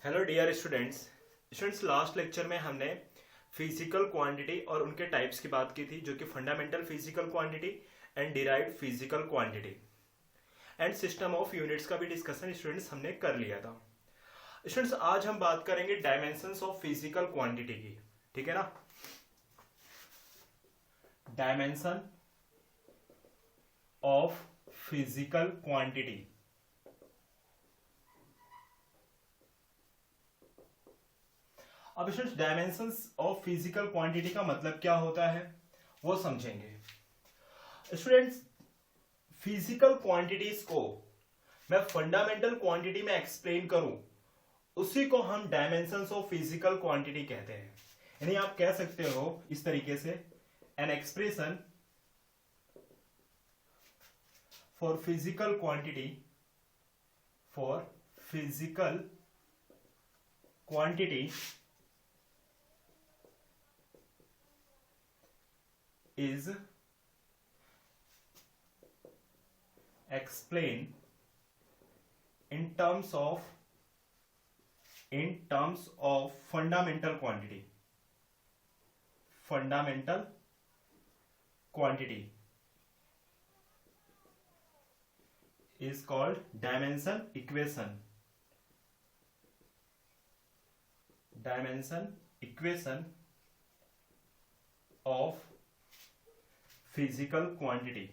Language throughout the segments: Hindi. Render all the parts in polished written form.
Hello dear students last lecture में हमने फिजिकल क्वांटिटी और उनके टाइप्स की बात की थी, जो कि fundamental physical quantity and derived physical quantity and system of units का भी डिस्कशन स्टूडेंट्स हमने कर लिया था। स्टूडेंट्स आज हम बात करेंगे डायमेंशंस ऑफ फिजिकल क्वांटिटी की। ठीक है ना। Dimension of physical quantity. अब students dimensions of physical quantity का मतलब क्या होता है वो समझेंगे। स्टूडेंट्स फिजिकल क्वांटिटीज को मैं फंडामेंटल क्वांटिटी में एक्सप्लेन करूं, उसी को हम डायमेंशंस ऑफ फिजिकल क्वांटिटी कहते हैं। यानी आप कह सकते हो इस तरीके से, an expression for physical quantity is explained in terms of fundamental quantity is called dimension equation of physical quantity.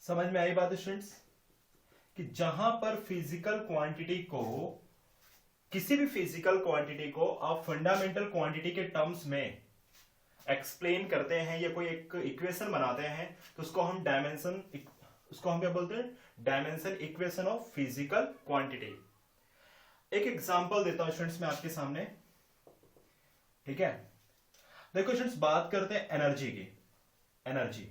समझ में आई बात स्टूडेंट्स कि जहां पर फिजिकल क्वांटिटी को, किसी भी फिजिकल क्वांटिटी को आप फंडामेंटल क्वांटिटी के टर्म्स में एक्सप्लेन करते हैं या कोई एक इक्वेशन बनाते हैं, तो उसको हम क्या बोलते हैं, dimension equation of physical quantity. एक एग्जांपल देता हूं स्टूडेंट्स मैं आपके सामने। ठीक है, देखो स्टूडेंट्स बात करते हैं एनर्जी की। एनर्जी,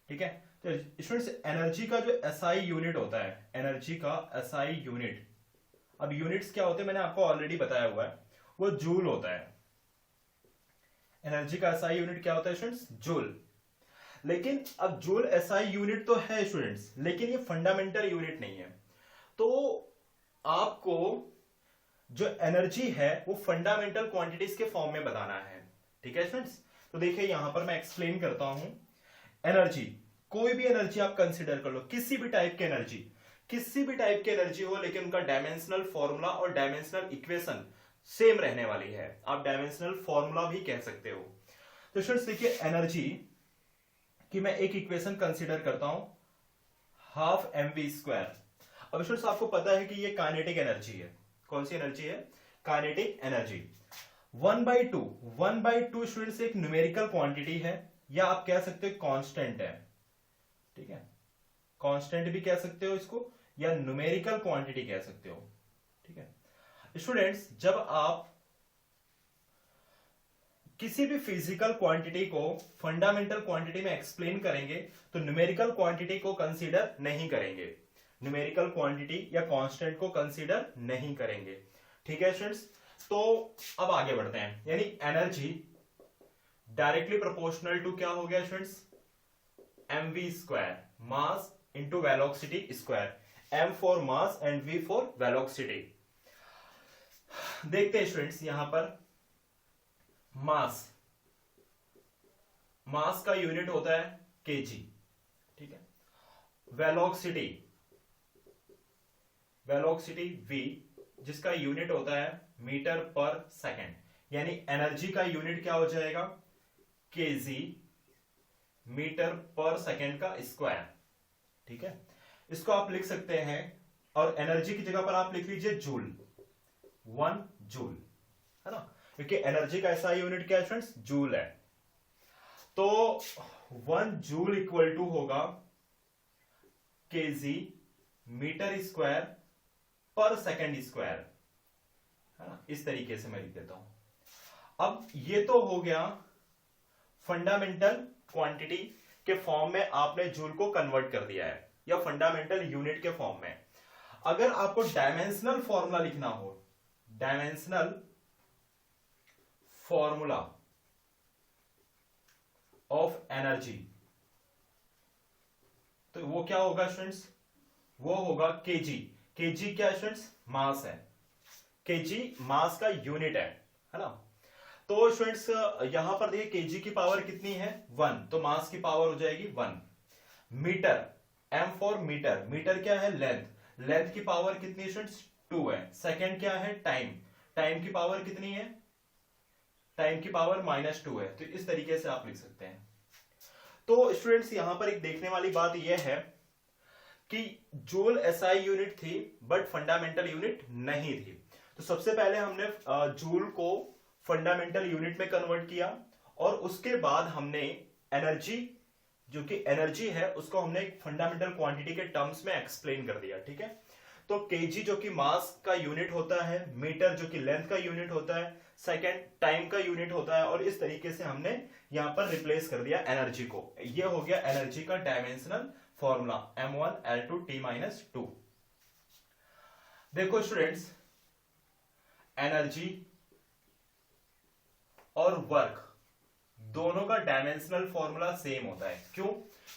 ठीक है, तो स्टूडेंट्स एनर्जी का जो एसआई यूनिट होता है, एनर्जी का एसआई यूनिट, अब यूनिट्स क्या होते हैं मैंने आपको ऑलरेडी बताया हुआ है, वो जूल होता है। एनर्जी का एसआई यूनिट क्या होता है स्टूडेंट्स, जूल। लेकिन अब जूल एसआई यूनिट तो है स्टूडेंट्स, लेकिन ये फंडामेंटल यूनिट नहीं है। तो आपको जो एनर्जी है वो फंडामेंटल क्वांटिटीज के फॉर्म में बताना है। ठीक है स्टूडेंट्स, तो देखिए यहां पर मैं एक्सप्लेन करता हूं। एनर्जी, कोई भी एनर्जी आप कंसीडर कर लो, किसी भी टाइप की एनर्जी हो, लेकिन उनका डायमेंशनल फॉर्मूला और डायमेंशनल इक्वेशन सेम रहने वाली है। आप डायमेंशनल फॉर्मूला भी कह सकते हो। तो स्टूडेंट्स देखिए एनर्जी की मैं एक इक्वेशन कंसीडर करता हूं, हाफ mv²। अब स्टूडेंट्स आपको पता है कि ये काइनेटिक एनर्जी है। कौन सी एनर्जी है, काइनेटिक एनर्जी। 1/2 स्टूडेंट्स एक न्यूमेरिकल क्वांटिटी है, या आप कह सकते हो कांस्टेंट है। ठीक है, कांस्टेंट भी कह सकते हो इसको, या न्यूमेरिकल क्वांटिटी कह सकते हो। ठीक है स्टूडेंट्स, जब आप किसी भी फिजिकल क्वांटिटी को फंडामेंटल क्वांटिटी में एक्सप्लेन करेंगे तो न्यूमेरिकल क्वांटिटी को कंसीडर नहीं करेंगे, न्यूमेरिकल क्वांटिटी या कांस्टेंट को कंसीडर नहीं करेंगे। ठीक है स्टूडेंट्स, तो अब आगे बढ़ते हैं। यानी एनर्जी डायरेक्टली प्रोपोर्शनल टू क्या हो गया students, mv², mass into velocity square, m for mass and v for velocity. देखते हैं स्टूडेंट्स यहां पर मास का यूनिट होता है केजी। ठीक है, वेलोसिटी v, जिसका यूनिट होता है मीटर पर सेकेंड। यानी एनर्जी का यूनिट क्या हो जाएगा, केजी, मीटर पर सेकेंड का स्क्वायर। ठीक है, इसको आप लिख सकते हैं, और एनर्जी की जगह पर आप लिख लीजिए जूल, 1 जूल, है ना, क्योंकि एनर्जी का ऐसा यूनिट क्या है फ्रेंड्स, जूल है। तो 1 जूल इक्वल टू होगा केजी मीटर स्क्वायर पर सेकेंड स्क्वायर, है ना। इस तरीके से मैं लिख देता हूं। अब ये तो हो गया फंडामेंटल क्वांटिटी के फॉर्म में, आपने जूल को कन्वर्ट कर दिया है, या फंडामेंटल यूनिट के फॉर्म में। अगर आपको डायमेंशनल फॉर्मूला लिखना हो, डायमेंशनल फॉर्मूला ऑफ एनर्जी, तो वो क्या होगा स्टूडेंट्स, वो होगा केजी। केजी क्या है स्टूडेंट्स? मास है। केजी मास का यूनिट है ना। तो स्टूडेंट्स यहां पर देखिए केजी की पावर कितनी है? 1, तो मास की पावर हो जाएगी 1। Meter, M for meter, meter क्या है? लेंथ, लेंथ की पावर कितनी स्टूडेंट्स? 2 है। सेकंड क्या है? टाइम, टाइम की पावर कितनी है? टाइम की पावर -2 है। तो इस तरीके से आप लिख सकते हैं। तो स्टूडेंट्स यहां पर एक देखने वाली बात यह है कि जूल एसआई यूनिट थी बट फंडामेंटल यूनिट नहीं थी। तो सबसे पहले हमने जूल को फंडामेंटल यूनिट में कन्वर्ट किया और उसके बाद हमने एनर्जी, जो कि एनर्जी है, उसको हमने एक फंडामेंटल क्वांटिटी के टर्म्स में एक्सप्लेन कर दिया। ठीक है, तो केजी जो कि मास का यूनिट होता है, मीटर जो कि लेंथ का यूनिट होता है, सेकंड टाइम का यूनिट होता है, और इस तरीके से हमने यहां पर रिप्लेस कर दिया एनर्जी को। ये हो गया एनर्जी का डायमेंशनल फॉर्मूला m1L2T-2। देखो स्टूडेंट्स, एनर्जी और वर्क दोनों का डायमेंशनल फॉर्मूला सेम होता है। क्यों?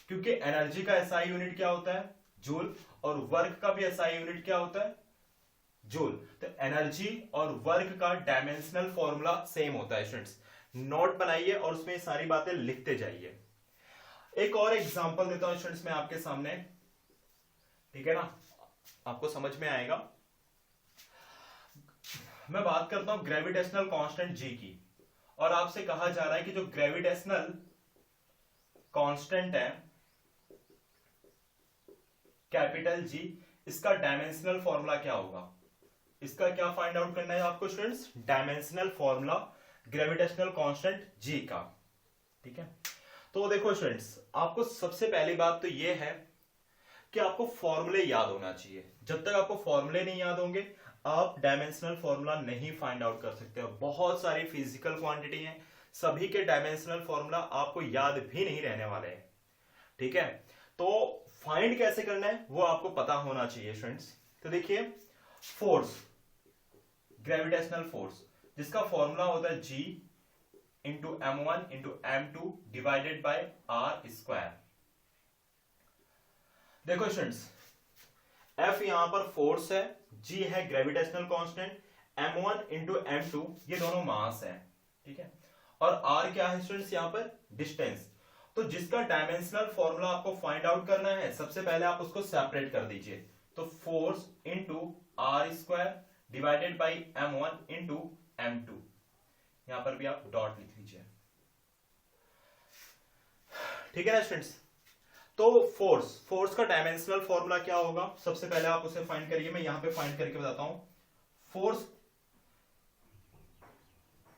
क्योंकि एनर्जी का एसआई यूनिट क्या होता है? जूल, और वर्क का भी एसआई यूनिट क्या होता है? जूल। तो एनर्जी और वर्क का डायमेंशनल फॉर्मूला सेम होता है स्टूडेंट्स। नोट बनाइए और उसमें सारी बातें लिखते जाइए। एक और एग्जांपल देता हूं स्टूडेंट्स मैं आपके सामने, ठीक है ना, आपको समझ में आएगा। मैं बात करता हूं ग्रेविटेशनल कांस्टेंट जी की, और आपसे कहा जा रहा है कि जो ग्रेविटेशनल कांस्टेंट है कैपिटल जी, इसका डायमेंशनल फॉर्मूला क्या होगा? इसका क्या फाइंड आउट करना है आपको students? Dimensional formula gravitational constant जी का। ठीक है, तो देखो स्टूडेंट्स, आपको सबसे पहली बात तो यह है कि आपको फॉर्मूले याद होना चाहिए। जब तक आपको फॉर्मूले नहीं याद होंगे आप डायमेंशनल फॉर्मूला नहीं फाइंड आउट कर सकते हो। बहुत सारी फिजिकल क्वांटिटी हैं, सभी के डायमेंशनल फॉर्मूला आपको याद भी नहीं रहने वाले हैं। ठीक है, तो फाइंड कैसे करना है वो आपको पता होना चाहिए स्टूडेंट्स। तो देखिए, फोर्स, ग्रेविटेशनल फोर्स, जिसका फॉर्मूला होता है G into m1 into m2 divided by r²। देखो स्टूडेंट्स, F यहां पर फोर्स है, G है gravitational constant, m1 into m2 ये दोनों मास है। ठीक है, और r क्या है स्टूडेंट्स? यहां पर डिस्टेंस। तो जिसका डायमेंशनल फॉर्मूला आपको फाइंड आउट करना है, सबसे पहले आप उसको सेपरेट कर दीजिए। तो force into r² divided by m1 into m2, यहां पर भी आप डॉट लिख लीजिए। ठीक है ना स्टूडेंट्स, तो फोर्स का डायमेंशनल फॉर्मूला क्या होगा? सबसे पहले आप उसे फाइंड करिए, मैं यहां पे फाइंड करके बताता हूं। फोर्स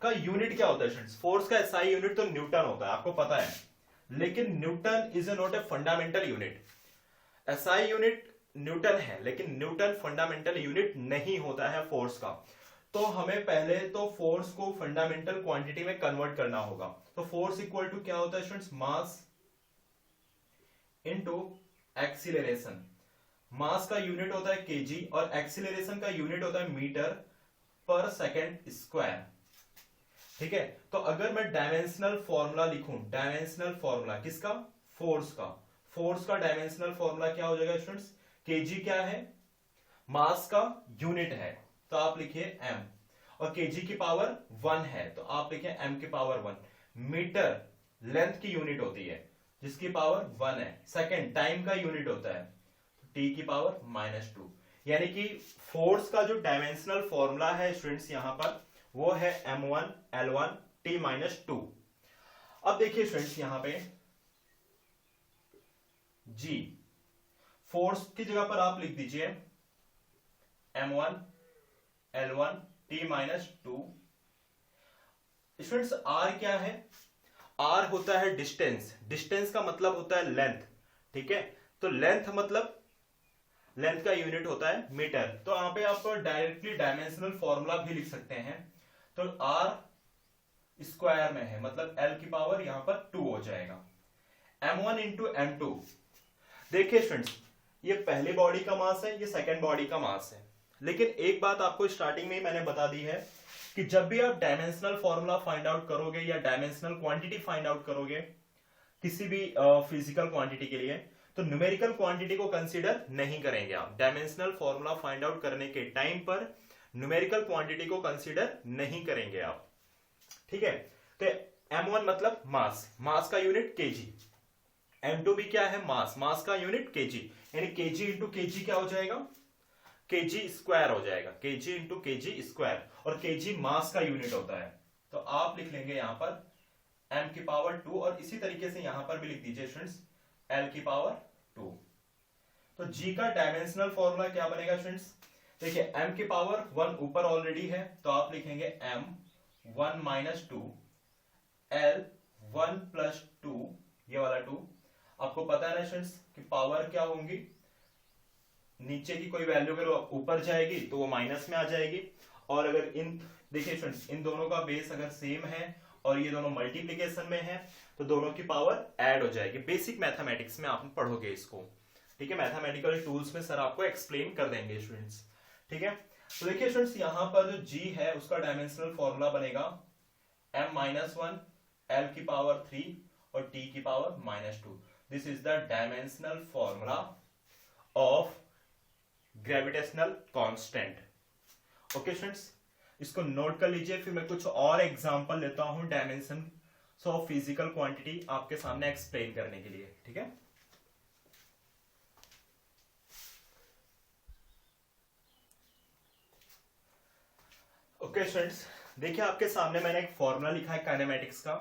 का यूनिट क्या होता है स्टूडेंट्स? फोर्स का एसआई यूनिट तो न्यूटन होता है, आपको पता है, लेकिन Newton is not a fundamental unit. SI unit Newton है, लेकिन न्यूटन फंडामेंटल यूनिट नहीं होता है फोर्स का। तो हमें पहले तो फोर्स को फंडामेंटल क्वांटिटी में कन्वर्ट करना होगा। तो फोर्स इक्वल टू क्या होता है students? Mass into acceleration. Mass का यूनिट होता है केजी और एक्सीलरेशन का यूनिट होता है मीटर पर सेकंड स्क्वायर। ठीक है, तो अगर मैं डायमेंशनल फॉर्मूला लिखूं, डायमेंशनल फॉर्मूला किसका? फोर्स का। फोर्स का डायमेंशनल फॉर्मूला क्या हो जाएगा स्टूडेंट्स? केजी क्या है? मास का यूनिट है, तो आप लिखिए m, और केजी की पावर 1 है, तो आप लिखिए m की पावर 1। मीटर लेंथ की यूनिट होती है, जिसकी पावर 1 है। सेकंड टाइम का यूनिट होता है, t की पावर -2। यानी कि फोर्स का जो डायमेंशनल फॉर्मूला है स्टूडेंट्स यहां पर, वो है m1L1T-2। अब देखिए स्टूडेंट्स यहां पे G, फोर्स की जगह पर आप लिख दीजिए m1L1T-2। स्टूडेंट्स R क्या है? R होता है डिस्टेंस, डिस्टेंस का मतलब होता है लेंथ। ठीक है, तो लेंथ मतलब लेंथ का यूनिट होता है मीटर। तो यहां पे आप डायरेक्टली डायमेंशनल फॉर्मूला भी लिख सकते हैं। तो R स्क्वायर में है, मतलब L की पावर यहां पर 2 हो जाएगा। m1 इंटू m2, देखिए स्टूडेंट्स, ये पहली बॉडी का मास है, ये सेकंड बॉडी का मास है। लेकिन एक बात आपको स्टार्टिंग में ही मैंने बता दी है कि जब भी आप डायमेंशनल फॉर्मूला फाइंड आउट करोगे या डायमेंशनल क्वांटिटी फाइंड आउट करोगे किसी भी फिजिकल क्वांटिटी के लिए, तो न्यूमेरिकल क्वांटिटी को कंसीडर नहीं करेंगे आप। डायमेंशनल फॉर्मूला फाइंड आउट करने के टाइम पर न्यूमेरिकल क्वांटिटी को कंसीडर नहीं करेंगे आप, ठीक है। तो m1 मतलब मास, मास का यूनिट केजी। m2 भी क्या है, मास, मास का यूनिट केजी, यानी केजी इंटू केजी क्या हो जाएगा, केजी स्क्वायर हो जाएगा, केजी इंटू केजी स्क्वायर, और केजी मास का यूनिट होता है। तो आप लिख लेंगे यहां पर m की पावर 2, और इसी तरीके से यहां पर भी लिख दीजिए स्टूडेंट्स l की पावर 2। तो g का डायमेंशनल फॉर्मूला क्या बनेगा स्टूडेंट्स, देखिए m की पावर 1 ऊपर ऑलरेडी है, तो आप लिखेंगे m 1 माइनस 2 l 1 प्लस 2, ये वाला 2। आपको पता है ना स्टूडेंट्स कि पावर क्या होंगी, नीचे की कोई वैल्यू अगर ऊपर जाएगी तो वो माइनस में आ जाएगी, और अगर इन देखिए स्टूडेंट्स इन दोनों का बेस अगर सेम है और ये दोनों मल्टीप्लिकेशन में है तो दोनों की पावर ऐड हो जाएगी। बेसिक मैथमेटिक्स में आप पढ़ोगे इसको, ठीक है। मैथमेटिकल टूल्स में सर आपको एक्सप्लेन कर देंगे स्टूडेंट्स, ठीक है। तो देखिए स्टूडेंट्स यहां पर जो g है उसका डायमेंशनल फॉर्मूला बनेगा m माइनस 1 l की पावर 3 और t की power minus 2। This is the dimensional formula of gravitational constant. Okay students, इसको नोट कर लीजिए, फिर मैं कुछ और एग्जांपल लेता हूं डायमेंशन ऑफ फिजिकल क्वांटिटी आपके सामने एक्सप्लेन करने के लिए, ठीक है। ओके स्टूडेंट्स, देखिए आपके सामने मैंने एक फॉर्मूला लिखा है काइनेमेटिक्स का,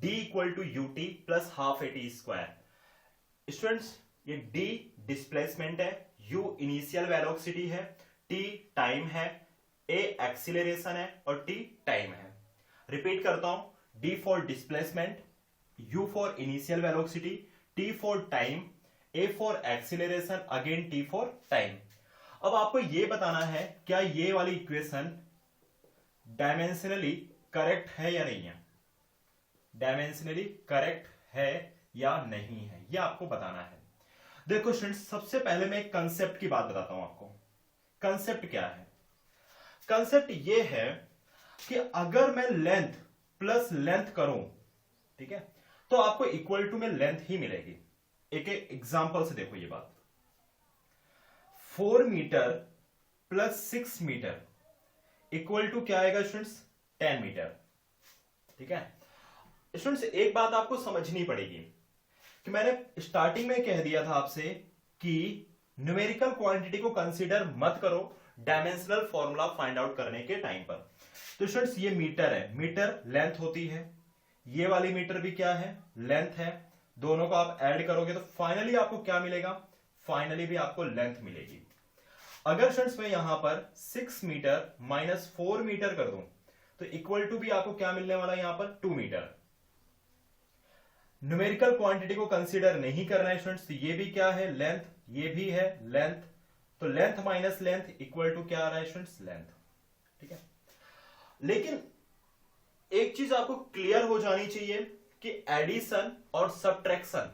d equal to u t plus half a t square. Students ये d डिस्प्लेसमेंट है, u इनिशियल वेलोसिटी है, t टाइम है, a एक्सीलरेशन है और t टाइम है। रिपीट करता हूं, d for displacement, u for initial velocity, t for time, a for acceleration, again t for time. अब आपको यह बताना है क्या ये वाली इक्वेशन डायमेंशनली करेक्ट है या नहीं है, डायमेंशनली करेक्ट है या नहीं है, यह आपको बताना है। देखो स्टूडेंट्स, सबसे पहले मैं एक कंसेप्ट की बात बताता हूं आपको। कंसेप्ट क्या है, कंसेप्ट यह है कि अगर मैं लेंथ प्लस लेंथ करूं, ठीक है, तो आपको इक्वल टू में लेंथ ही मिलेगी। एक एग्जांपल से देखो ये बात, 4 meter plus 6 meter equal to क्या आएगा स्टूडेंट्स, 10 मीटर, ठीक है। स्टूडेंट्स एक बात आपको समझनी पड़ेगी कि मैंने स्टार्टिंग में कह दिया था आपसे कि न्यूमेरिकल क्वांटिटी को कंसीडर मत करो डायमेंशनल फॉर्मूला फाइंड आउट करने के टाइम पर। तो स्टूडेंट्स ये मीटर है, मीटर लेंथ होती है, ये वाली मीटर भी क्या है, लेंथ है, दोनों को आप ऐड करोगे तो फाइनली आपको क्या मिलेगा, फाइनली भी आपको लेंथ मिलेगी। अगर स्टूडेंट्स मैं यहां पर 6 मीटर माइनस 4 मीटर कर दूं तो इक्वल टू भी आपको क्या मिलने वाला है, यहां पर 2 मीटर। न्यूमेरिकल क्वांटिटी को कंसीडर नहीं करना है स्टूडेंट्स, तो ये भी क्या है, लेंथ, ये भी है लेंथ, तो length minus length equal to क्या आ रहा है स्टूडेंट्स, लेंथ, ठीक है। लेकिन एक चीज आपको क्लियर हो जानी चाहिए कि एडिशन और सब्ट्रैक्शन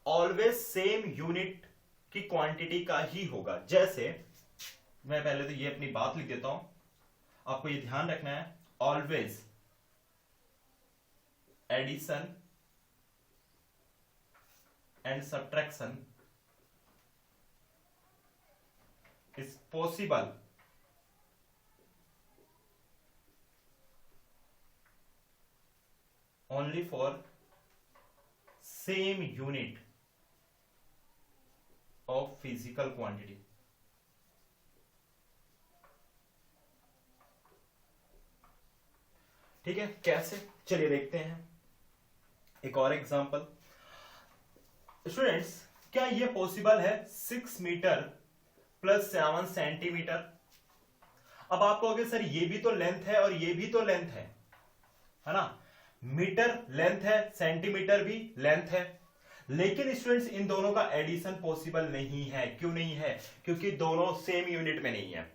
ऑलवेज सेम यूनिट की क्वांटिटी का ही होगा। जैसे मैं पहले तो ये अपनी बात लिख देता हूं, आपको ये ध्यान रखना है, always addition and subtraction is possible only for same unit of physical quantity. ठीक है, कैसे, चलिए देखते हैं एक और एग्जांपल। स्टूडेंट्स क्या ये पॉसिबल है 6 मीटर प्लस 7 सेंटीमीटर? अब आप कहोगे सर ये भी तो लेंथ है और ये भी तो लेंथ है ना, मीटर लेंथ है, सेंटीमीटर भी लेंथ है, लेकिन स्टूडेंट्स इन दोनों का एडिशन पॉसिबल नहीं है। क्यों नहीं है? क्योंकि दोनों सेम यूनिट में नहीं है।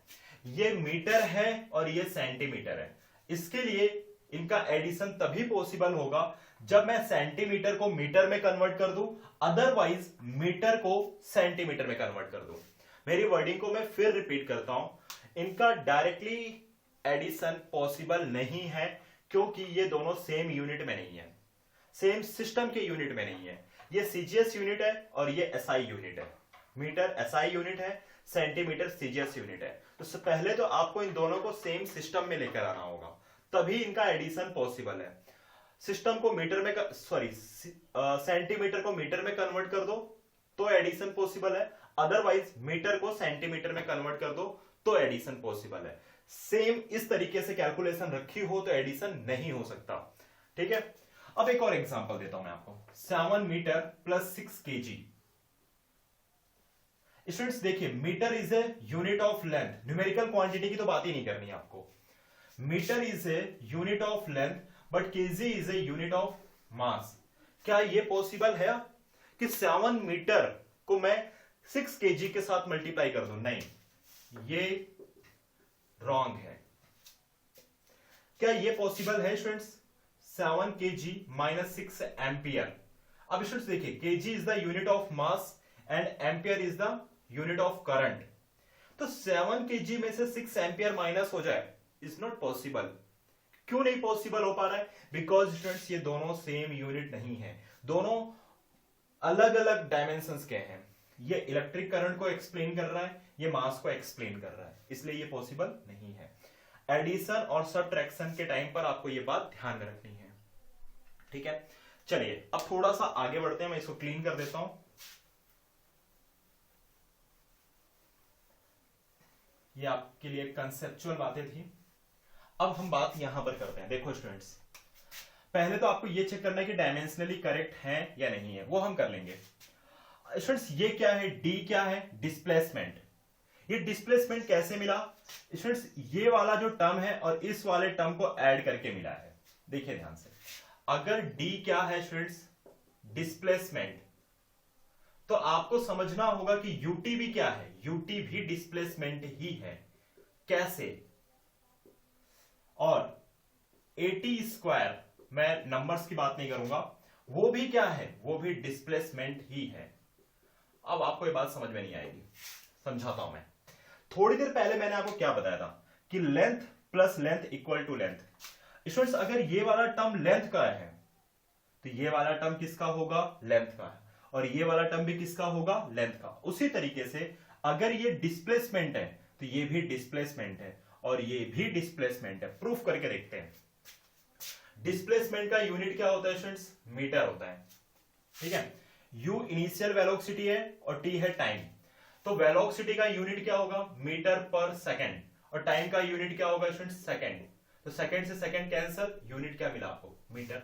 ये मीटर है और ये सेंटीमीटर है, इसके लिए इनका एडिशन तभी पॉसिबल होगा जब मैं सेंटीमीटर को मीटर में कन्वर्ट कर दूं, अदरवाइज मीटर को सेंटीमीटर में कन्वर्ट कर दूं। मेरी वर्डिंग को मैं फिर रिपीट करता हूं, इनका डायरेक्टली एडिशन पॉसिबल नहीं है क्योंकि ये दोनों सेम यूनिट में नहीं है, सेम सिस्टम के यूनिट में नहीं है। ये सीजीएस यूनिट है और ये एसआई यूनिट है। मीटर एसआई यूनिट है, सेंटीमीटर सीजीएस यूनिट है। तो पहले तो आपको इन दोनों को सेम सिस्टम में लेकर आना होगा, तभी इनका एडिशन पॉसिबल है। सिस्टम को मीटर में सेंटीमीटर को मीटर में कन्वर्ट कर दो तो एडिशन पॉसिबल है, अदरवाइज मीटर को सेंटीमीटर में कन्वर्ट कर दो तो एडिशन पॉसिबल है। सेम इस तरीके से कैलकुलेशन रखी हो तो एडिशन नहीं हो सकता। ठीक है, अब एक और एग्जांपल देता हूं मैं आपको। 7 मीटर प्लस 6 kg। स्टूडेंट्स देखिए, meter is a unit of length, numerical quantity की तो बात ही नहीं करनी आपको। Meter is a unit of length but KG is a unit of mass. क्या ये पॉसिबल है कि 7 मीटर को मैं 6 kg के साथ मल्टीप्लाई कर दूं? नहीं, ये रॉन्ग है। क्या ये पॉसिबल है स्टूडेंट्स? 7 kg minus 6 ampere. अब स्टूडेंट्स देखिए, kg is the unit of mass and ampere is the unit of current. तो 7 kg में से 6 एम्पियर माइनस हो जाए, इज नॉट पॉसिबल। क्यों नहीं पॉसिबल हो पा रहा है? बिकॉज स्टूडेंट्स ये दोनों सेम यूनिट नहीं है, दोनों अलग अलग डायमेंशंस के हैं। ये इलेक्ट्रिक करंट को एक्सप्लेन कर रहा है, ये मास को एक्सप्लेन कर रहा है, इसलिए ये पॉसिबल नहीं है। एडिशन और सबट्रैक्शन के टाइम पर आपको ये बात ध्यान में रखनी है। ठीक है, चलिए अब थोड़ा सा आगे बढ़ते हैं, मैं इसको क्लीन कर देता हूं। ये आपके लिए कंसेप्चुअल बातें थी। अब हम बात यहां पर करते हैं। देखो स्टूडेंट्स, पहले तो आपको ये चेक करना है कि डायमेंशनली करेक्ट है या नहीं है, वो हम कर लेंगे। स्टूडेंट्स ये क्या है? डी क्या है? डिस्प्लेसमेंट। ये डिस्प्लेसमेंट कैसे मिला? स्टूडेंट्स ये वाला जो टर्म है और इस वाले टर्म को ऐड करके मिला है। देखिए ध्यान से, अगर डी क्या है स्टूडेंट्स? डिस्प्लेसमेंट, तो आपको समझना होगा कि यूटी भी क्या है? यूटी भी डिस्प्लेसमेंट ही है। कैसे? और 80 स्क्वायर, मैं नंबर्स की बात नहीं करूंगा, वो भी क्या है? वो भी डिस्प्लेसमेंट ही है। अब आपको ये बात समझ में नहीं आएगी, समझाता हूं मैं। थोड़ी देर पहले मैंने आपको क्या बताया था कि length plus length equal to length. Students अगर ये वाला टर्म लेंथ का है तो ये वाला टर्म किसका होगा? लेंथ का है, और ये वाला टर्म भी किसका होगा? लेंथ का। उसी तरीके से अगर ये डिस्प्लेसमेंट है तो ये भी डिस्प्लेसमेंट है और ये भी डिस्प्लेसमेंट है। प्रूफ करके देखते हैं। डिस्प्लेसमेंट का यूनिट क्या होता है स्टूडेंट्स? मीटर होता है। ठीक है, u इनिशियल वेलोसिटी है और t है टाइम। तो वेलोसिटी का यूनिट क्या होगा? मीटर पर सेकंड, और टाइम का यूनिट क्या होगा स्टूडेंट्स? सेकंड। तो सेकंड से सेकंड कैंसिल, यूनिट क्या मिला आपको? मीटर।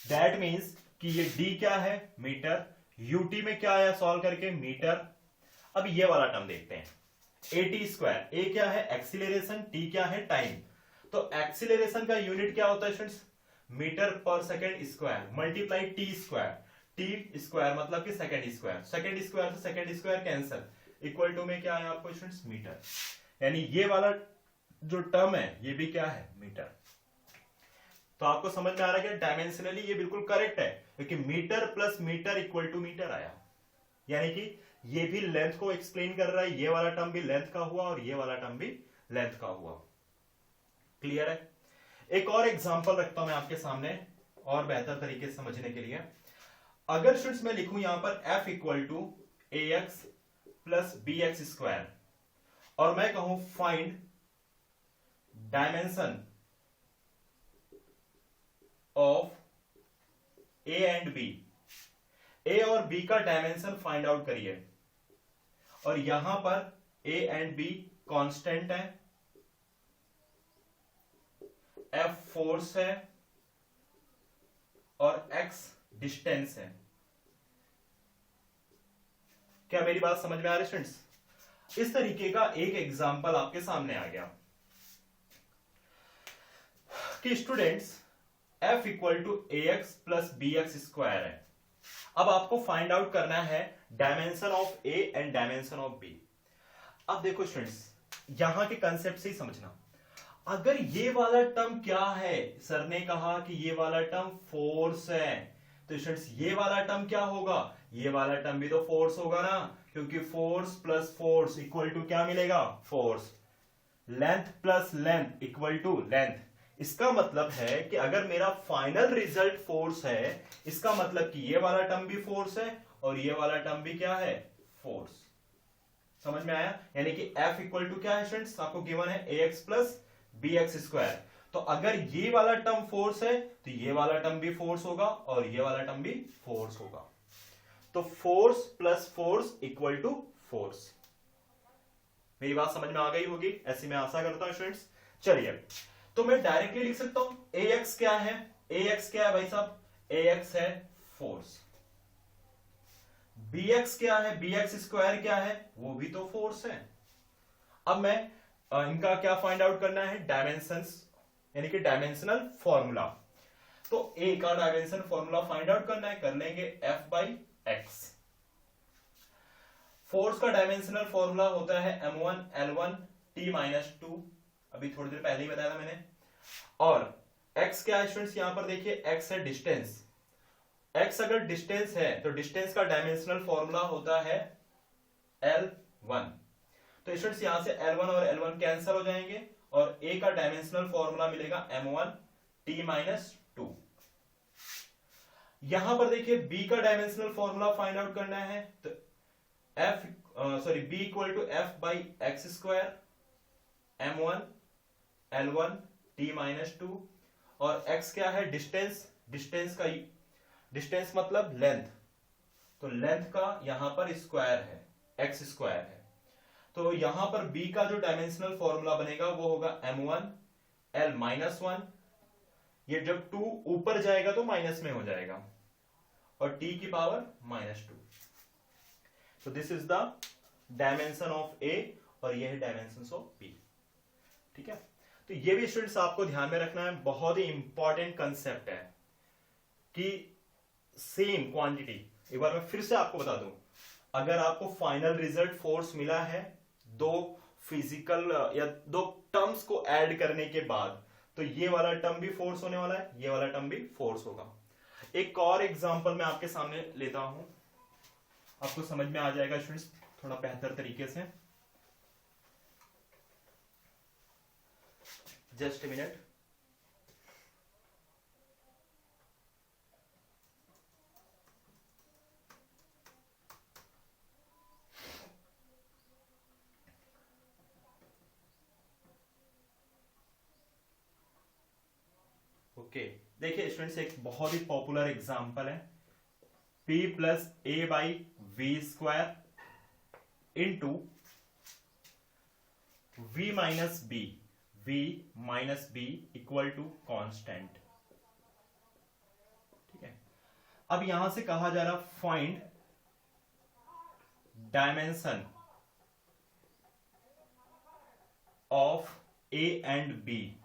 दैट मींस कि ये d क्या है? मीटर। ut में क्या आया सॉल्व करके? मीटर। अब ये वाला टर्म देखते हैं, 80 स्क्वायर। ए क्या है? एक्सीलरेशन, टी क्या है? टाइम। तो एक्सीलरेशन का यूनिट क्या होता है students? Meter per second square multiply t square. T square मतलब कि सेकंड स्क्वायर, सेकंड स्क्वायर से second square cancel, equal to में क्या है आपको स्टूडेंट्स? मीटर। यानी ये वाला जो टर्म है ये भी क्या है? मीटर। तो आपको समझ में आ रहा है कि डायमेंशनली ये बिल्कुल करेक्ट है, क्योंकि meter plus meter equal to meter आया। यानी कि ये भी लेंथ को एक्सप्लेन कर रहा है, ये वाला टर्म भी लेंथ का हुआ और ये वाला टर्म भी लेंथ का हुआ। क्लियर है? एक और एग्जांपल रखता हूं मैं आपके सामने और बेहतर तरीके से समझने के लिए। अगर स्टूडेंट्स मैं लिखूं यहां पर f equal to a x plus b x square, और मैं कहूं find dimension of a and b, a और बी का डायमेंशन फाइंड आउट करिए, और यहां पर ए एंड बी कांस्टेंट है, F फोर्स है और X डिस्टेंस है। क्या मेरी बात समझ में आ रही है स्टूडेंट्स? इस तरीके का एक एग्जांपल आपके सामने आ गया कि students F equal to a x plus b x square है। अब आपको फाइंड आउट करना है dimension of a and dimension of b. अब देखो स्टूडेंट्स, यहां के कंसेप्ट से ही समझना। अगर ये वाला टर्म क्या है? सर ने कहा कि ये वाला टर्म फोर्स है, तो स्टूडेंट्स ये वाला टर्म क्या होगा? ये वाला टर्म भी तो फोर्स होगा ना, क्योंकि force plus force equal to क्या मिलेगा? Force. Length plus length equal to length, इसका मतलब है कि अगर मेरा फाइनल रिजल्ट फोर्स है, इसका मतलब कि ये वाला टर्म भी फोर्स है और ये वाला टर्म भी क्या है, फोर्स। समझ में आया? यानी कि F इक्वल टू क्या है स्टूडेंट्स, आपको गिवन है ax प्लस bx स्क्वायर। तो अगर ये वाला टर्म फोर्स है तो ये वाला टर्म भी फोर्स होगा और ये वाला टर्म भी फोर्स होगा। तो force plus force equal to force. मेरी बात समझ में आ गई होगी, ऐसी मैं आशा करता हूं स्टूडेंट्स। चलिए, तो मैं डायरेक्टली लिख सकता हूं ax क्या है, ax क्या है भाई साहब, ax है फोर्स। bx क्या है, bx स्क्वायर क्या है, वो भी तो फोर्स है। अब मैं इनका क्या फाइंड आउट करना है, डायमेंशंस, यानी कि डायमेंशनल फॉर्मूला। तो a का डायमेंशन फॉर्मूला फाइंड आउट करना है, कर लेंगे F बाई एक्स। फोर्स का डायमेंशनल फॉर्मूला होता है m1 L1 T माइनस 2, अभी थोड़ी देर पहले ही बताया था मैंने। और x क्या है स्टूडेंट्स, यहां पर देखिए x है डिस्टेंस। x अगर डिस्टेंस है तो डिस्टेंस का डायमेंशनल फॉर्मूला होता है L1। तो स्टूडेंट्स यहां से L1 और L1 कैंसिल हो जाएंगे और a का डायमेंशनल फॉर्मूला मिलेगा m1 T माइनस 2। यहां पर देखिए b का डायमेंशनल फॉर्मूला फाइंड आउट करना है, तो b equal to F by x square m1 L1 T minus 2। और x क्या है, डिस्टेंस, डिस्टेंस मतलब लेंथ, तो लेंथ का यहां पर स्क्वायर है, x स्क्वायर है। तो यहां पर b का जो डायमेंशनल फॉर्मूला बनेगा वो होगा m1 L माइनस 1, ये जब 2 ऊपर जाएगा तो माइनस में हो जाएगा, और t की पावर माइनस 2। तो this is the dimension of a और ये है डायमेंशन ऑफ b। ठीक है, तो ये भी स्टूडेंट्स आपको ध्यान में रखना है, बहुत ही इंपॉर्टेंट कंसेप्ट है कि सेम क्वांटिटी। एक बार मैं फिर से आपको बता दूं, अगर आपको फाइनल रिजल्ट फोर्स मिला है दो फिजिकल या दो टर्म्स को ऐड करने के बाद, तो ये वाला टर्म भी फोर्स होने वाला है, ये वाला टर्म भी फोर्स होगा। एक और एग्जांपल मैं आपके सामने लेता हूं, आपको समझ में आ जाएगा स्टूडेंट्स थोड़ा बेहतर तरीके से। Just a minute. ओके, देखिए स्टूडेंट्स एक बहुत ही पॉपुलर एग्जांपल है, P plus a by v square into v minus b equal to constant. ठीक है, अब यहां से कहा जा रहा find dimension of a and b,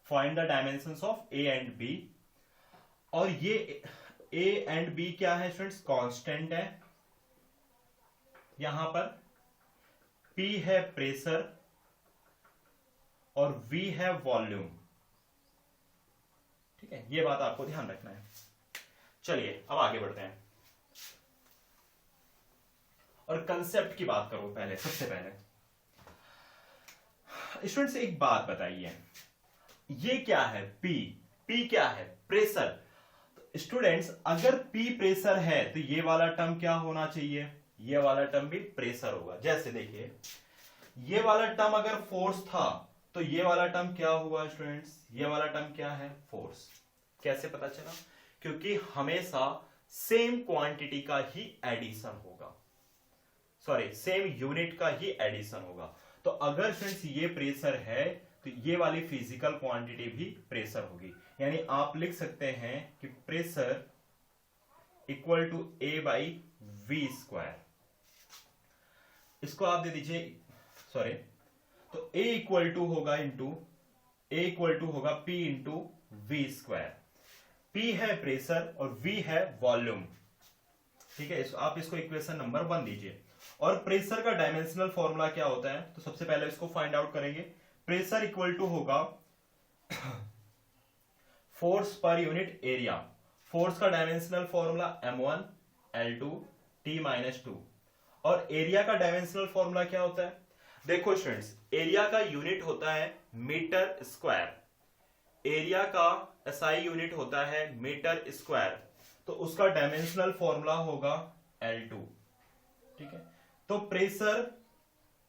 find the dimensions of a and b. और ये ए एंड बी क्या है स्टूडेंट्स, कांस्टेंट है। यहां पर P है प्रेशर और V है वॉल्यूम। ठीक है, ये बात आपको ध्यान रखना है। चलिए अब आगे बढ़ते हैं और कंसेप्ट की बात करो पहले। सबसे पहले स्टूडेंट्स एक बात बताइए, ये क्या है P क्या है, प्रेशर। स्टूडेंट्स अगर P प्रेशर है तो ये वाला टर्म क्या होना चाहिए, ये वाला टर्म भी प्रेशर होगा। जैसे देखिए ये वाला टर्म अगर फोर्स था तो ये वाला टर्म क्या हुआ स्टूडेंट्स, ये वाला टर्म क्या है, फोर्स। कैसे पता चला, क्योंकि हमेशा सेम क्वांटिटी का ही एडिशन होगा, सॉरी सेम यूनिट का ही एडिशन होगा। तो अगर स्टूडेंट्स ये प्रेशर है तो ये वाली फिजिकल क्वांटिटी भी प्रेशर होगी। यानी आप लिख सकते हैं कि pressure equal to a by v square. इसको आप दे दीजिए, सॉरी, तो ए इक्वल टू होगा P into v square. P है प्रेशर और V है वॉल्यूम। ठीक है, आप इसको इक्वेशन नंबर 1 दीजिए। और प्रेशर का डायमेंशनल फॉर्मूला क्या होता है, तो सबसे पहले इसको फाइंड आउट करेंगे। प्रेशर इक्वल टू होगा force per unit area. Force का dimensional formula m1 L2 T minus 2। और एरिया का डायमेंशनल फॉर्मूला क्या होता है, देखो स्टूडेंट्स एरिया का यूनिट होता है मीटर स्क्वायर। एरिया का एसआई यूनिट होता है मीटर स्क्वायर, तो उसका डायमेंशनल फॉर्मूला होगा L2। ठीक है, तो प्रेशर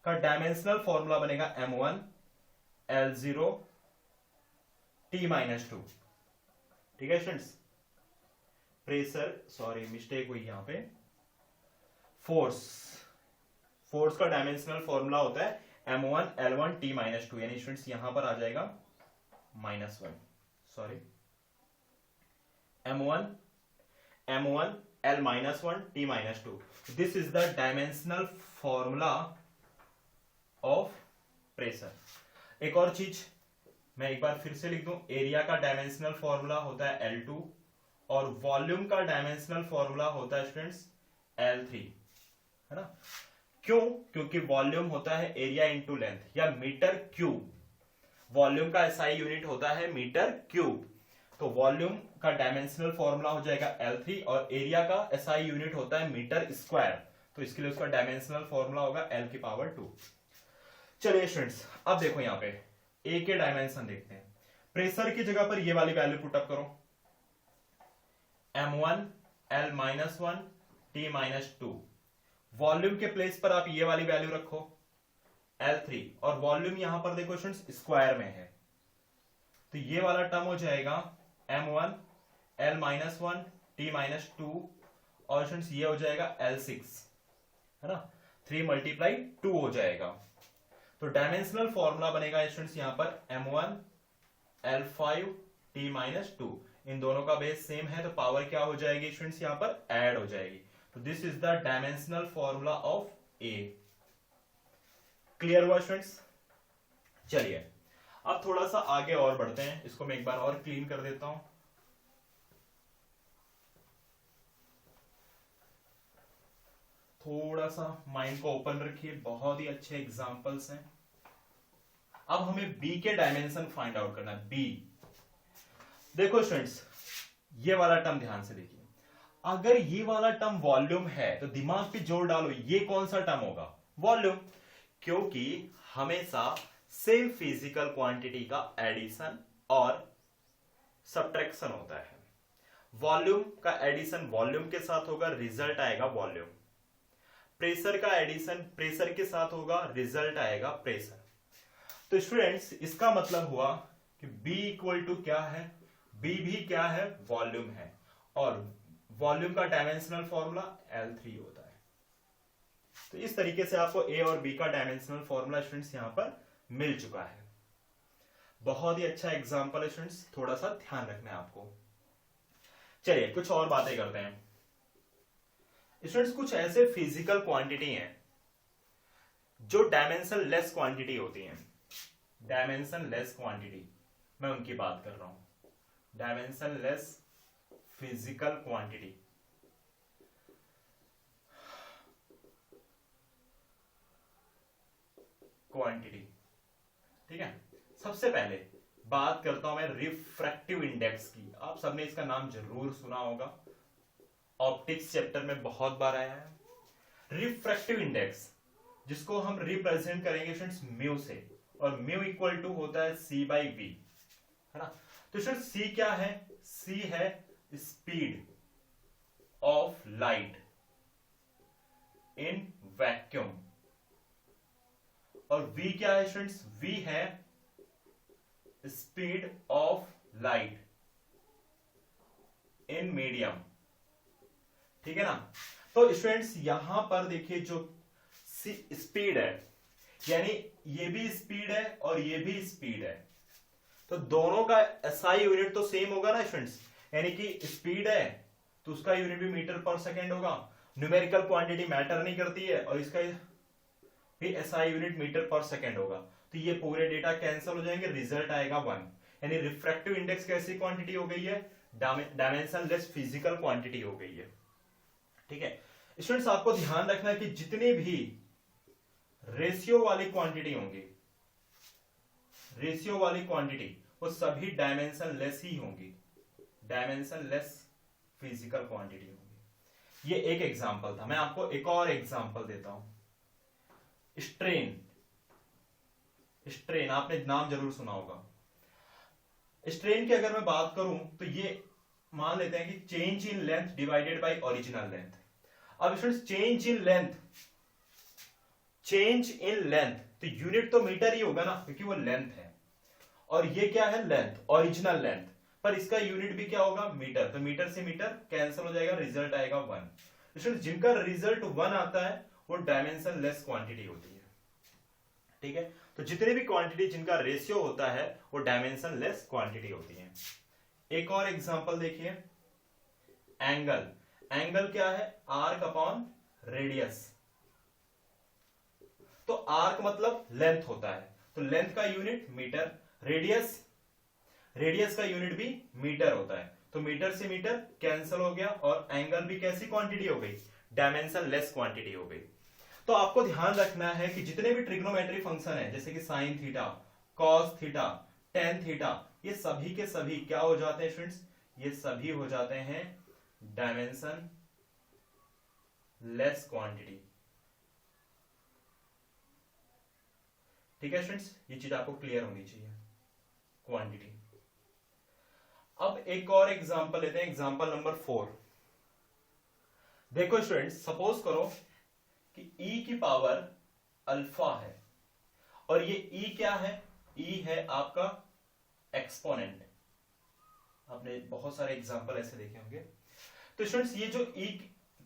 का डायमेंशनल फॉर्मूला बनेगा M1 L0 T-2। ठीक है स्टूडेंट्स, प्रेशर, सॉरी मिस्टेक हुई यहां पे, फोर्स का डायमेंशनल फॉर्मूला होता है M1 L1 T-2, यानी स्टूडेंट्स यहां पर आ जाएगा -1, sorry M1 L-1 T-2। This is the dimensional formula of pressure. एक और चीज मैं एक बार फिर से लिख दूं, एरिया का डायमेंशनल फॉर्मूला होता है L2 और वॉल्यूम का डायमेंशनल फॉर्मूला होता है स्टूडेंट्स L3, है ना। क्यों? क्योंकि वॉल्यूम होता है एरिया इंटू लेंथ या मीटर क्यूब। वॉल्यूम का एसआई यूनिट होता है मीटर क्यूब, तो वॉल्यूम का डायमेंशनल फॉर्मूला हो जाएगा L3 और एरिया का एसआई यूनिट होता है मीटर स्क्वायर, तो इसके लिए उसका डायमेंशनल फॉर्मूला होगा L⁻²। चलिए स्टूडेंट्स, अब देखो यहां पे ए के डायमेंशन देखते हैं। प्रेशर की जगह पर ये वाली वैल्यू पुटअप करो, M1 L-1 T-2। वॉल्यूम के प्लेस पर आप ये वाली वैल्यू रखो L3, और वॉल्यूम यहां पर देखो स्टूडेंट्स स्क्वायर में है, तो ये वाला टर्म हो जाएगा M1 L-1 T-2 और स्टूडेंट्स ये हो जाएगा L6, है ना, 3 × 2 हो जाएगा। तो डायमेंशनल फॉर्मूला बनेगा स्टूडेंट्स यहां पर M1 L5 T-2। इन दोनों का बेस सेम है, तो पावर क्या हो जाएगी स्टूडेंट्स यहां पर ऐड हो जाएगी। तो this is the dimensional formula of A. Clear हुआ स्टूडेंट्स? चलिए अब थोड़ा सा आगे और बढ़ते हैं, इसको मैं एक बार और क्लीन कर देता हूं। थोड़ा सा माइंड को ओपन रखिए, बहुत ही अच्छे एग्जांपल्स हैं। अब हमें बी के डायमेंशन फाइंड आउट करना है। बी देखो स्टूडेंट्स, ये वाला टर्म ध्यान से देखिए, अगर ये वाला टर्म वॉल्यूम है तो दिमाग पे जोर डालो, ये कौन सा टर्म होगा? वॉल्यूम, क्योंकि हमेशा सेम फिजिकल क्वांटिटी का एडिशन और सब्ट्रैक्शन होता है। वॉल्यूम का एडिशन वॉल्यूम के साथ होगा, रिजल्ट आएगा वॉल्यूम। प्रेशर का एडिशन प्रेशर के साथ होगा, रिजल्ट आएगा प्रेशर। तो स्टूडेंट्स इसका मतलब हुआ कि B इक्वल टू क्या है? B भी क्या है? वॉल्यूम है, और वॉल्यूम का डायमेंशनल फॉर्मूला L3 होता है। तो इस तरीके से आपको A और B का डायमेंशनल फॉर्मूला स्टूडेंट्स यहां पर मिल चुका है। बहुत ही अच्छा एग्जांपल है स्टूडेंट्स, थोड़ा सा ध्यान रखना है आपको। चलिए कुछ और बातें करते हैं स्टूडेंट्स। कुछ ऐसे फिजिकल क्वांटिटी हैं जो डायमेंशन लेस क्वांटिटी होती हैं। डायमेंशन लेस क्वांटिटी, मैं उनकी बात कर रहा हूं। डायमेंशन लेस फिजिकल क्वांटिटी, ठीक है। सबसे पहले बात करता हूं मैं रिफ्रैक्टिव इंडेक्स की। आप सबने इसका नाम जरूर सुना होगा, ऑप्टिक्स चैप्टर में बहुत बार आया है। रिफ्रैक्टिव इंडेक्स, जिसको हम रिप्रेजेंट करेंगे स्टूडेंट्स म्यू से, और म्यू इक्वल टू होता है C/V, है ना। तो स्टूडेंट्स C क्या है? C है speed of light in vacuum, और V क्या है स्टूडेंट्स? V है speed of light in medium, ठीक है ना। तो स्टूडेंट्स यहां पर देखिए जो स्पीड है, यानी ये भी स्पीड है और ये भी स्पीड है, तो दोनों का एसआई यूनिट तो सेम होगा ना स्टूडेंट्स। यानी कि स्पीड है तो उसका यूनिट भी मीटर पर सेकेंड होगा। न्यूमेरिकल क्वांटिटी मैटर नहीं करती है, और इसका भी एसआई यूनिट मीटर पर सेकेंड होगा। तो ये पूरे डेटा कैंसिल हो जाएंगे, रिजल्ट आएगा 1। यानी रिफ्रैक्टिव इंडेक्स कैसी क्वांटिटी हो गई है? डायमेंशन लेस फिजिकल क्वांटिटी हो गई है, ठीक है। स्टूडेंट्स आपको ध्यान रखना है कि जितने भी रेशियो वाली क्वांटिटी होंगी, रेशियो वाली क्वांटिटी, वो सभी डायमेंशन लेस ही होंगी, डायमेंशन लेस फिजिकल क्वांटिटी होंगी। ये एक एग्जांपल था, मैं आपको एक और एग्जांपल देता हूं। स्ट्रेन, स्ट्रेन आपने नाम जरूर सुना होगा। स्ट्रेन की अगर मैं बात करूं तो ये मान लेते हैं कि change in length divided by original length. अब स्टूडेंट्स चेंज इन लेंथ तो यूनिट तो मीटर ही होगा ना, क्योंकि वो लेंथ है, और ये क्या है लेंथ, ओरिजिनल लेंथ, पर इसका यूनिट भी क्या होगा मीटर, तो मीटर से मीटर कैंसिल हो जाएगा, रिजल्ट आएगा 1। स्टूडेंट्स जिनका रिजल्ट 1 आता है वो डायमेंशन लेस क्वांटिटी होती है। ठीक है, तो जितनी भी क्वांटिटी जिनका रेशियो होता है वो डायमेंशन लेस क्वांटिटी होती है। एक और एग्जांपल देखिए, एंगल क्या है, आर्क अपॉन रेडियस। तो आर्क मतलब लेंथ होता है, तो लेंथ का यूनिट मीटर, रेडियस का यूनिट भी मीटर होता है, तो मीटर से मीटर कैंसिल हो गया, और एंगल भी कैसी क्वांटिटी हो गई, डायमेंशन लेस क्वांटिटी हो गई। तो आपको ध्यान रखना है कि जितने भी ट्रिग्नोमेट्री फंक्शन है, जैसे कि sine theta, cos theta, tan theta, ये सभी के सभी क्या हो जाते हैं स्टूडेंट्स, ये सभी हो जाते हैं डायमेंशन लेस क्वांटिटी। ठीक है स्टूडेंट्स, ये चीज आपको क्लियर होनी चाहिए, क्वांटिटी। अब एक और एग्जांपल लेते हैं, एग्जांपल नंबर 4। देखो स्टूडेंट्स, सपोज करो कि e की पावर अल्फा है, और ये e क्या है, e है आपका एक्सपोनेंट। आपने बहुत सारे एग्जांपल ऐसे देखे होंगे। तो स्टूडेंट्स ये जो e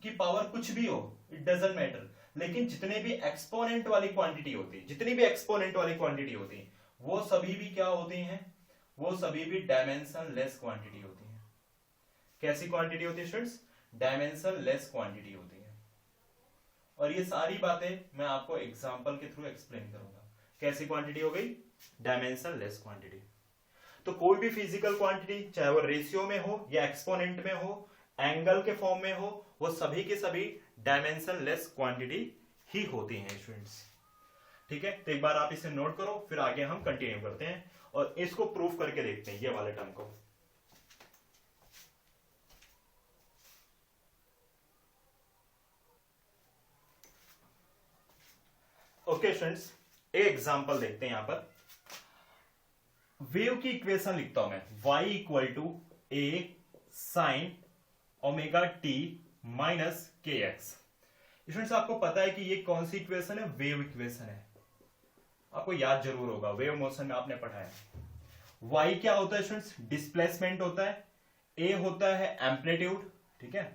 की पावर कुछ भी हो, इट डजंट मैटर, लेकिन जितने भी एक्सपोनेंट वाली क्वांटिटी होती है, वो सभी भी क्या होती हैं, वो सभी भी डायमेंशन लेस क्वांटिटी होती है। कैसी क्वांटिटी होती है स्टूडेंट्स, डायमेंशन लेस क्वांटिटी होती है। और ये सारी बातें मैं आपको एग्जांपल के थ्रू एक्सप्लेन करूंगा। कैसी क्वांटिटी हो गई, डायमेंशन लेस क्वांटिटी। तो कोई भी फिजिकल क्वांटिटी, चाहे वो रेशियो में हो या एक्सपोनेंट में हो, एंगल के फॉर्म में हो, वो सभी के सभी डायमेंशन लेस क्वांटिटी ही होती हैं स्टूडेंट्स। ठीक है, तो एक बार आप इसे नोट करो, फिर आगे हम कंटिन्यू करते हैं और इसको प्रूफ करके देखते हैं, ये वाले टर्म को। ओके स्टूडेंट्स, एक एग्जांपल देखते हैं। यहां पर वेव की इक्वेशन लिखता हूं मैं, y equal to a sine omega t minus k x. Students आपको पता है कि ये कौन सी इक्वेशन है, वेव इक्वेशन है, आपको याद जरूर होगा, वेव मोशन में आपने पढ़ा है। y क्या होता है स्टूडेंट्स, डिस्प्लेसमेंट होता है, a होता है एम्पलीट्यूड, ठीक है,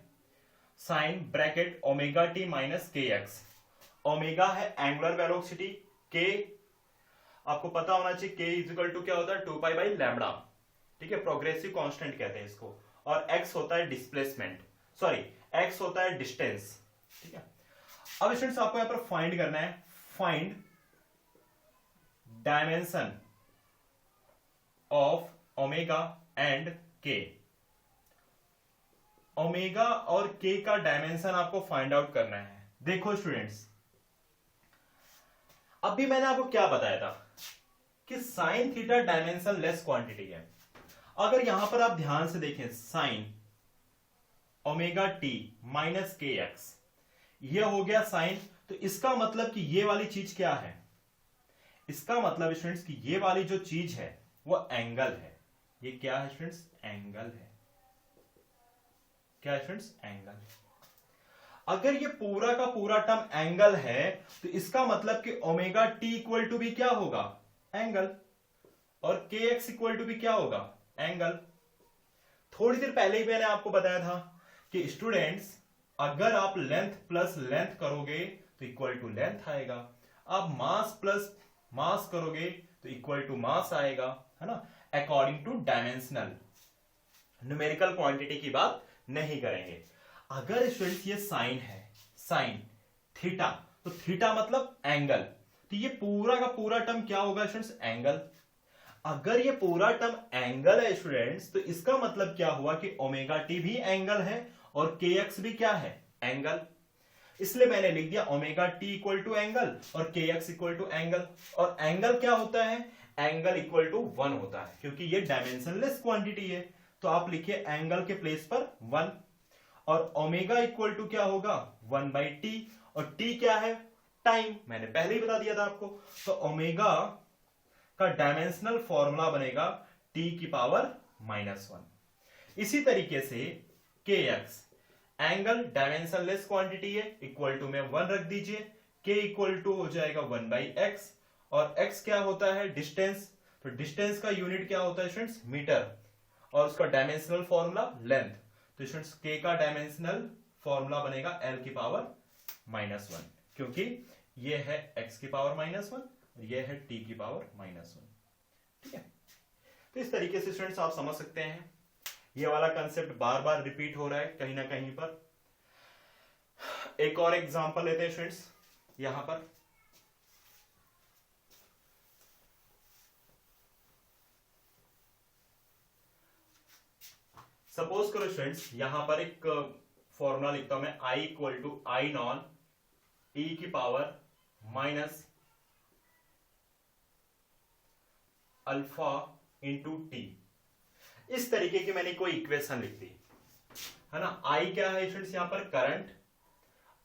sine bracket omega t minus k x. Omega है एंगुलर वेलोसिटी, k आपको पता होना चाहिए, k इजिकल टू क्या होता है, 2 पाई बाई लैम्बडा, ठीक है, प्रोग्रेसिव कांस्टेंट कहते हैं इसको, और x होता है डिस्प्लेसमेंट, सॉरी x होता है डिस्टेंस। ठीक है, अब स्टूडेंट्स आपको यहां पर फाइंड करना है, find dimension of omega and के। ओमेगा और के का डायमेंशन आपको फाइंड आउट करना है। देखो स्टूडेंट्स, अभी मैंने आपको क्या बताया था कि sine theta dimension less quantity है। अगर यहां पर आप ध्यान से देखें, sign omega t minus k x, यह हो गया साइन, तो इसका मतलब कि ये वाली चीज क्या है, इसका मतलब स्टूडेंट्स कि ये वाली जो चीज है वो एंगल है। ये क्या है स्टूडेंट्स, एंगल है। क्या है स्टूडेंट्स, एंगल। अगर ये पूरा का पूरा टर्म एंगल है, तो इसका मतलब कि ओमेगा टी इक्वल टू भी क्या होगा, एंगल, और के एक्स इक्वल टू भी क्या होगा, एंगल। थोड़ी देर पहले ही मैंने आपको बताया था कि स्टूडेंट्स अगर आप लेंथ प्लस लेंथ करोगे तो इक्वल टू लेंथ आएगा, आप मास प्लस मास करोगे तो इक्वल टू मास आएगा, है ना, according two dimensional. Numerical quantity की बात नहीं करेंगे। अगर स्टूडेंट्स ये साइन है, साइन थीटा, तो थीटा मतलब एंगल, तो ये पूरा का पूरा टर्म क्या होगा स्टूडेंट्स, एंगल। अगर ये पूरा टर्म एंगल है स्टूडेंट्स, तो इसका मतलब क्या हुआ कि ओमेगा टी भी एंगल है और के एक्स भी क्या है, एंगल। इसलिए मैंने लिख दिया omega t equal to angle और k x equal to angle. और एंगल क्या होता है, एंगल इक्वल टू 1 होता है, क्योंकि ये डायमेंशनलेस क्वांटिटी है, तो आप लिखिए एंगल के प्लेस पर 1, और ओमेगा इक्वल टू क्या होगा, 1/t, और t क्या है, टाइम, मैंने पहले ही बता दिया था आपको। तो ओमेगा का डायमेंशनल फॉर्मूला बनेगा टी की पावर -1। इसी तरीके से के एक्स एंगल डायमेंशनलेस क्वांटिटी है, इक्वल टू में 1 रख दीजिए, के इक्वल टू हो जाएगा 1/x, और x क्या होता है, डिस्टेंस। तो डिस्टेंस का यूनिट क्या होता है स्टूडेंट्स, मीटर, और उसका डायमेंशनल फॉर्मूला लेंथ। तो स्टूडेंट्स के का डायमेंशनल फॉर्मूला बनेगा l की पावर -1, क्योंकि ये है x की पावर -1 और ये है t की पावर -1। ठीक है, तो इस तरीके से स्टूडेंट्स आप समझ सकते हैं। ये वाला कंसेप्ट बार बार रिपीट हो रहा है कहीं ना कहीं पर। एक और एग्जांपल लेते हैं स्टूडेंट्स यहां पर। सपोज करो स्टूडेंट्स यहां पर एक फॉर्मूला लिखता हूं मैं, I equal to I naught e की power minus alpha into t. इस तरीके की मैंने कोई इक्वेशन लिख दी है ना। I क्या है स्टूडेंट्स यहां पर, करंट।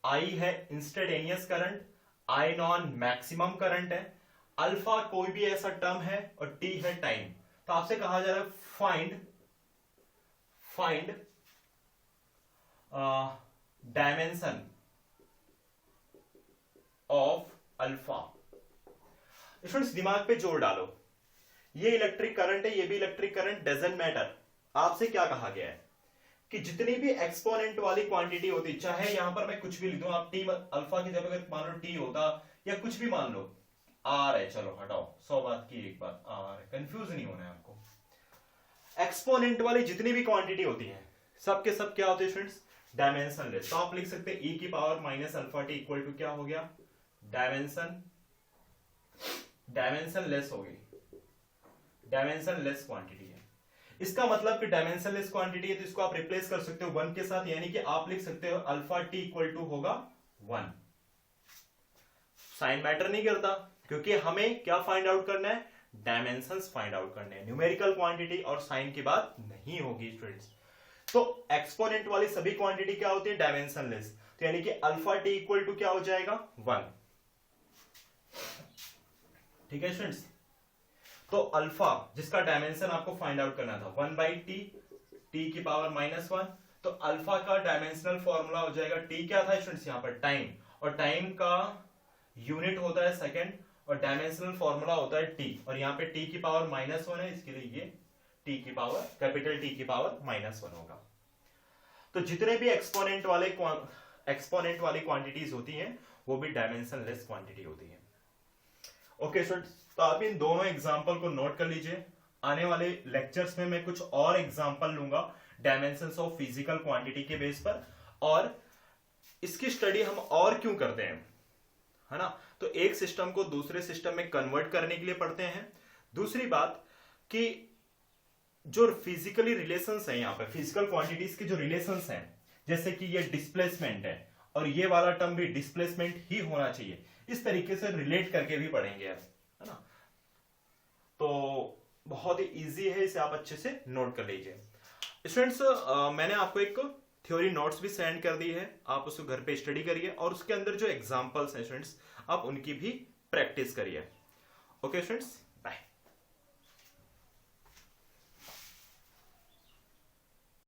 I है instantaneous current, I non maximum current है, अल्फा कोई भी ऐसा टर्म है, और T है टाइम। तो आपसे कहा जा रहा है find dimension of alpha. Students दिमाग पे जोर डालो, ये इलेक्ट्रिक करंट है, ये भी इलेक्ट्रिक करंट, डजंट मैटर। आपसे क्या कहा गया है कि जितनी भी एक्सपोनेंट वाली क्वांटिटी होती, चाहे यहां पर मैं कुछ भी लिख दूं, आप टी अल्फा की जगह अगर मान लो टी होता, या कुछ भी मान लो आर है, चलो हटाओ, 100 बात की एक बात, आर है, कंफ्यूज नहीं होना है आपको। एक्सपोनेंट वाली जितनी भी क्वांटिटी होती है सब के सब क्या होते हैं स्टूडेंट्स, डायमेंशनलेस। तो आप लिख सकते हैं e की power minus alpha t equal to क्या हो गया, डायमेंशनलेस हो गई, डायमेंशनलेस क्वांटिटी है। इसका मतलब कि डायमेंशनलेस क्वांटिटी है, तो इसको आप रिप्लेस कर सकते हो 1 के साथ, यानी कि आप लिख सकते हो अल्फा टी इक्वल टू होगा 1। साइन मैटर नहीं करता, क्योंकि हमें क्या फाइंड आउट करना है, डायमेंशंस फाइंड आउट करने हैं। न्यूमेरिकल क्वांटिटी और साइन की बात नहीं होगी स्टूडेंट्स। तो एक्सपोनेंट वाली सभी क्वांटिटी क्या होती है, डायमेंशनलेस। तो यानी कि अल्फा टी इक्वल टू क्या हो जाएगा, 1। ठीक है स्टूडेंट्स, तो अल्फा जिसका डायमेंशन आपको फाइंड आउट करना था 1/t, टी की पावर -1। तो अल्फा का डायमेंशनल फॉर्मूला हो जाएगा, टी क्या था स्टूडेंट्स यहाँ पर, टाइम, और टाइम का यूनिट होता है सेकंड, और डायमेंशनल फॉर्मूला होता है टी, और यहाँ पे टी की पावर -1 है, इसके लिए ये टी की पावर, कैपिटल टी की पावर -1 होगा। तो जितने भी एक्सपोनेंट वाली क्वांटिटीज होती हैं वो भी डायमेंशनलेस क्वांटिटी होती है। ओके स्टूडेंट्स, तो आप इन दोनों एग्जांपल को नोट कर लीजिए। आने वाले लेक्चर्स में मैं कुछ और एग्जांपल लूंगा डायमेंशंस ऑफ फिजिकल क्वांटिटी के बेस पर, और इसकी स्टडी हम और क्यों करते हैं, है ना। तो एक सिस्टम को दूसरे सिस्टम में कन्वर्ट करने के लिए पढ़ते हैं। दूसरी बात कि जो फिजिकली रिलेशंस है, यहाँ पे फिजिकल क्वांटिटीज के जो रिलेशंस हैं, जैसे कि ये डिस्प्लेसमेंट है और ये वाला टर्म भी डिस्प्लेसमेंट ही होना चाहिए, इस तरीके से रिलेट करके भी पढ़ेंगे, है ना। तो बहुत ही इजी है, इसे आप अच्छे से नोट कर लीजिए। स्टूडेंट्स मैंने आपको एक थ्योरी नोट्स भी सेंड कर दी है, आप उसको घर पे स्टडी करिए, और उसके अंदर जो एग्जांपल्स हैं स्टूडेंट्स आप उनकी भी प्रैक्टिस करिए। Okay students.